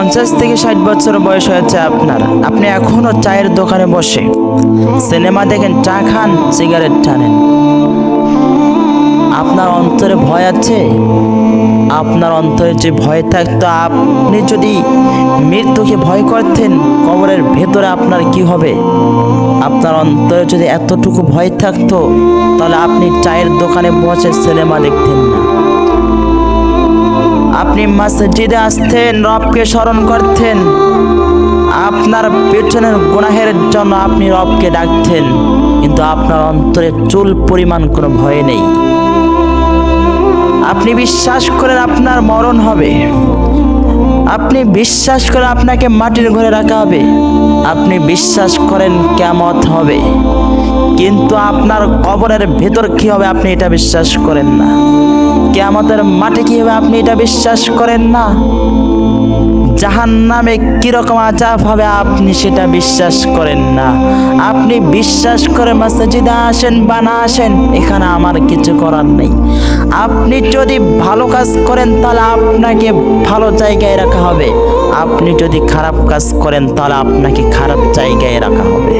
50 থেকে 60 বছর বয়স হয়েছে আপনার, আপনি এখনো চায়ের দোকানে বসে সিনেমা দেখেন, চা খান, সিগারেট টানেন। আপনার অন্তরে ভয় আছে? আপনার অন্তরে যে ভয় থাকতো, আপনি যদি মৃত্যুকে ভয় করতেন, কবরের ভেতরে আপনার কি হবে? আপনার অন্তরে যদি এতটুকু ভয় থাকতো, তাহলে আপনি চায়ের দোকানে বসে সিনেমা দেখতেন না। আপনি মসজিদে আসতেন, রবকে স্মরণ করতেন, আপনার পেছনের গুনাহের জন্য আপনি রবকে ডাকতেন, কিন্তু আপনার অন্তরে চুল পরিমাণ কোনো ভয় নেই। আপনি বিশ্বাস করেন আপনার মরণ হবে, আপনি বিশ্বাস করেন আপনাকে মাটির ঘরে রাখা হবে, আপনি বিশ্বাস করেন কিয়ামত হবে, কিন্তু আপনার কবরের ভেতর কি হবে আপনি এটা বিশ্বাস করেন না। কিয়ামতের মাঠে কি হবে আপনি এটা বিশ্বাস করেন না। জাহান্নামে কিরকম আযাব হবে আপনি সেটা বিশ্বাস করেন না। আপনি বিশ্বাস করে মসজিদে আসেন বা না আসেন, এখানে আমার কিছু করার নেই। আপনি যদি ভালো কাজ করেন তাহলে আপনাকে ভালো জায়গায় রাখা হবে, আপনি যদি খারাপ কাজ করেন তাহলে আপনাকে খারাপ জায়গায় রাখা হবে।